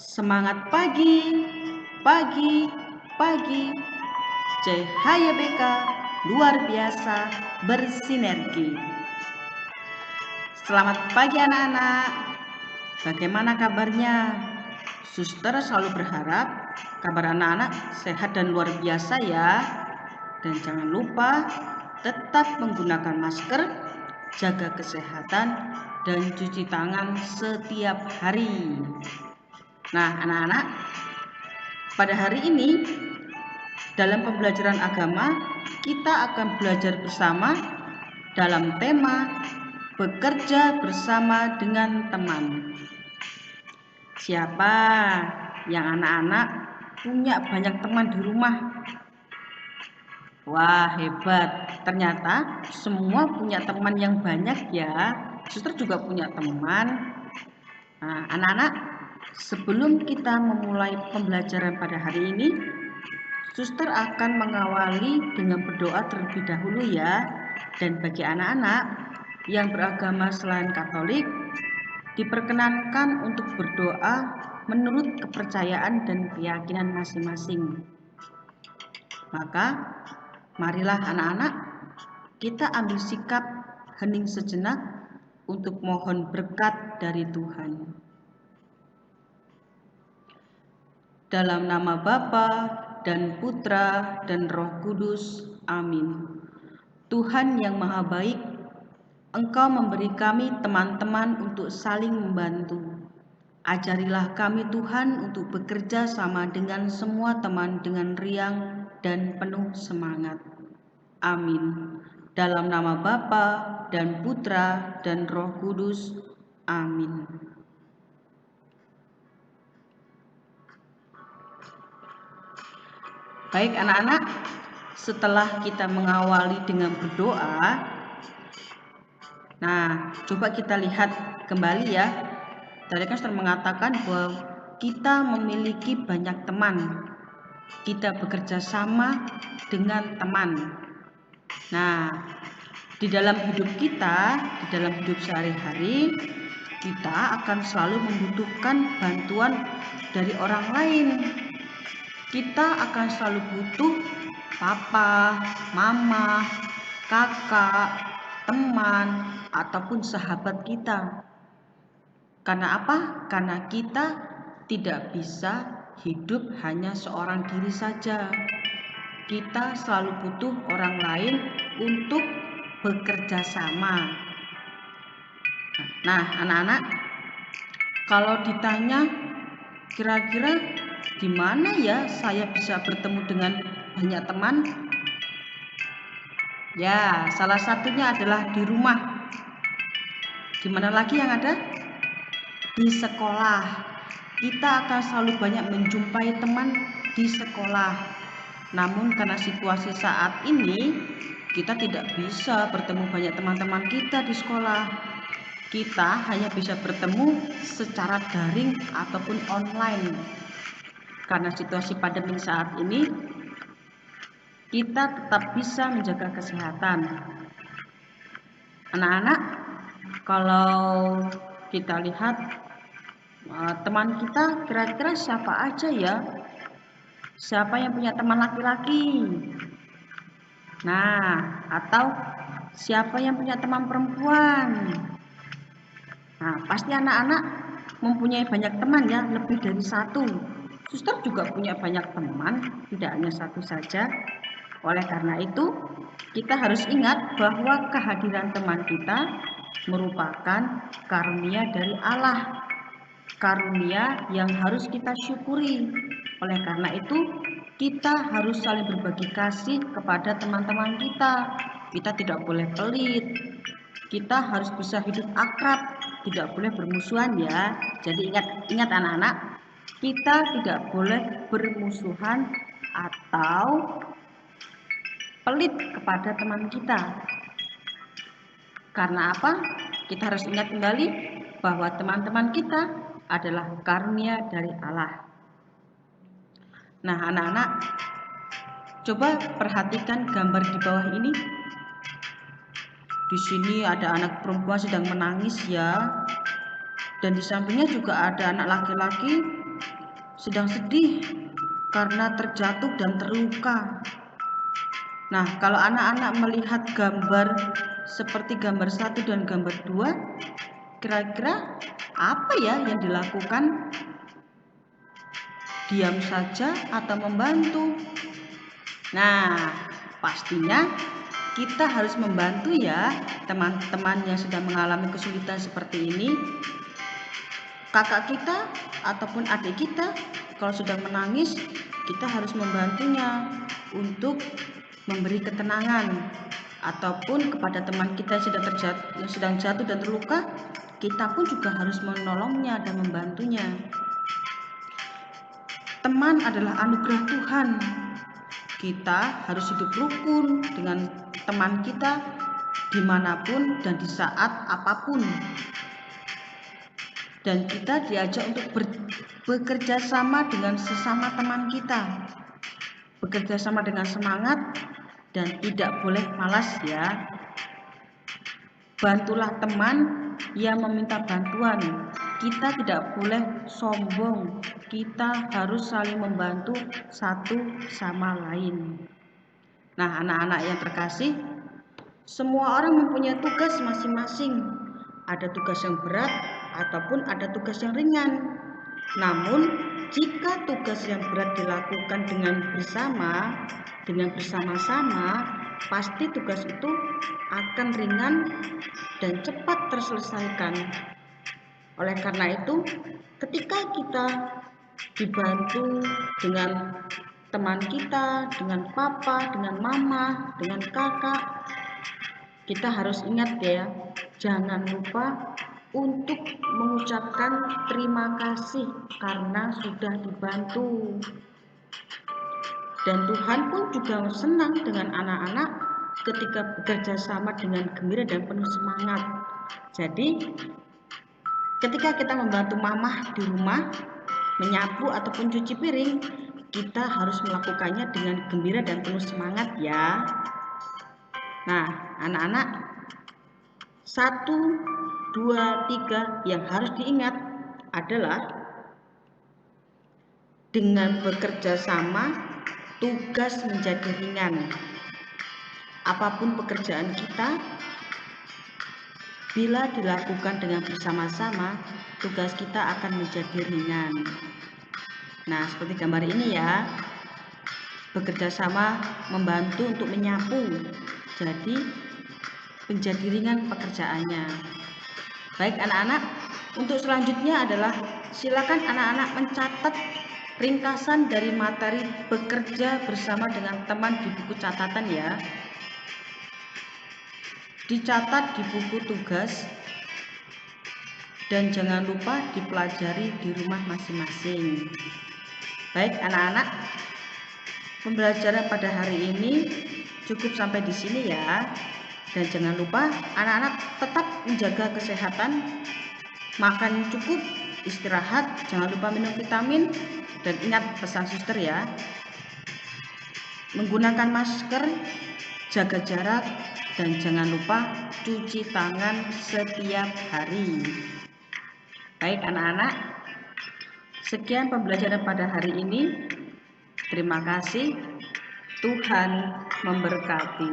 Semangat pagi, pagi, pagi. Cahaya BK luar biasa bersinergi. Selamat pagi anak-anak. Bagaimana kabarnya? Suster selalu berharap kabar anak-anak sehat dan luar biasa ya. Dan jangan lupa tetap menggunakan masker, jaga kesehatan, dan cuci tangan setiap hari. Nah, anak-anak, pada hari ini dalam pembelajaran agama kita akan belajar bersama dalam tema bekerja bersama dengan teman. Siapa yang anak-anak punya banyak teman di rumah? Wah, hebat. Ternyata semua punya teman yang banyak ya. Suster juga punya teman. Nah, anak-anak, sebelum kita memulai pembelajaran pada hari ini, Suster akan mengawali dengan berdoa terlebih dahulu ya. Dan bagi anak-anak yang beragama selain Katolik, diperkenankan untuk berdoa menurut kepercayaan dan keyakinan masing-masing. Maka, marilah anak-anak, kita ambil sikap hening sejenak untuk mohon berkat dari Tuhan. Dalam nama Bapa dan Putra dan Roh Kudus. Amin. Tuhan yang Maha Baik, Engkau memberi kami teman-teman untuk saling membantu. Ajarilah kami Tuhan untuk bekerja sama dengan semua teman dengan riang dan penuh semangat. Amin. Dalam nama Bapa dan Putra dan Roh Kudus. Amin. Baik anak-anak, setelah kita mengawali dengan berdoa, nah coba kita lihat kembali ya. Tadi kan sudah mengatakan bahwa kita memiliki banyak teman. Kita bekerja sama dengan teman. Nah, di dalam hidup kita, di dalam hidup sehari-hari, kita akan selalu membutuhkan bantuan dari orang lain. Kita akan selalu butuh papa, mama, kakak, teman, ataupun sahabat kita. Karena apa? Karena kita tidak bisa hidup hanya seorang diri saja. Kita selalu butuh orang lain untuk bekerja sama. Nah, anak-anak, kalau ditanya kira-kira di mana ya saya bisa bertemu dengan banyak teman? Ya, salah satunya adalah di rumah. Di mana lagi yang ada? Di sekolah. Kita akan selalu banyak menjumpai teman di sekolah. Namun karena situasi saat ini, kita tidak bisa bertemu banyak teman-teman kita di sekolah. Kita hanya bisa bertemu secara daring ataupun online. Karena situasi pandemi saat ini, kita tetap bisa menjaga kesehatan. Anak-anak, kalau kita lihat teman kita kira-kira siapa aja ya? Siapa yang punya teman laki-laki? Nah, atau siapa yang punya teman perempuan? Nah, pasti anak-anak mempunyai banyak teman ya, lebih dari satu. Suster juga punya banyak teman, tidak hanya satu saja. Oleh karena itu, kita harus ingat bahwa kehadiran teman kita merupakan karunia dari Allah. Karunia yang harus kita syukuri. Oleh karena itu, kita harus saling berbagi kasih kepada teman-teman kita. Kita tidak boleh pelit. Kita harus bisa hidup akrab, tidak boleh bermusuhan ya. Jadi ingat anak-anak, kita tidak boleh bermusuhan atau pelit kepada teman kita. Karena apa? Kita harus ingat kembali bahwa teman-teman kita adalah karunia dari Allah. Nah, anak-anak, coba perhatikan gambar di bawah ini. Di sini ada anak perempuan sedang menangis ya. Dan di sampingnya juga ada anak laki-laki sedang sedih karena terjatuh dan terluka. Nah, kalau anak-anak melihat gambar seperti gambar 1 dan gambar 2, kira-kira apa ya yang dilakukan? Diam saja atau membantu? Nah, pastinya kita harus membantu ya teman-teman yang sedang mengalami kesulitan seperti ini. Kakak kita ataupun adik kita kalau sedang menangis, kita harus membantunya untuk memberi ketenangan, ataupun kepada teman kita yang sedang jatuh dan terluka, kita pun juga harus menolongnya dan membantunya. Teman adalah anugerah Tuhan. Kita harus hidup rukun dengan teman kita dimanapun dan di saat apapun. Dan kita diajak untuk bekerja sama dengan sesama teman kita, bekerja sama dengan semangat dan tidak boleh malas ya. Bantulah teman yang meminta bantuan. Kita tidak boleh sombong. Kita harus saling membantu satu sama lain. Nah, anak-anak yang terkasih, semua orang mempunyai tugas masing-masing. Ada tugas yang berat ataupun ada tugas yang ringan. Namun, jika tugas yang berat dilakukan dengan bersama-sama, pasti tugas itu akan ringan dan cepat terselesaikan. Oleh karena itu, ketika kita dibantu dengan teman kita, dengan papa, dengan mama, dengan kakak, kita harus ingat ya, jangan lupa untuk mengucapkan terima kasih karena sudah dibantu. Dan Tuhan pun juga senang dengan anak-anak ketika bekerja sama dengan gembira dan penuh semangat. Jadi, ketika kita membantu mamah di rumah, menyapu ataupun cuci piring, kita harus melakukannya dengan gembira dan penuh semangat ya. Nah, anak-anak, 1, 2, 3 yang harus diingat adalah dengan bekerja sama, tugas menjadi ringan. Apapun pekerjaan kita, bila dilakukan dengan bersama-sama, tugas kita akan menjadi ringan. Nah, seperti gambar ini ya, bekerja sama membantu untuk menyapu, jadi menjadi ringan pekerjaannya. Baik anak-anak, untuk selanjutnya adalah silakan anak-anak mencatat ringkasan dari materi bekerja bersama dengan teman di buku catatan ya. Dicatat di buku tugas dan jangan lupa dipelajari di rumah masing-masing. Baik anak-anak, pembelajaran pada hari ini cukup sampai di sini ya. Dan jangan lupa anak-anak tetap menjaga kesehatan, makan cukup, istirahat, jangan lupa minum vitamin, dan ingat pesan suster ya, menggunakan masker, jaga jarak, dan jangan lupa cuci tangan setiap hari. Baik anak-anak, sekian pembelajaran pada hari ini. Terima kasih, Tuhan memberkati.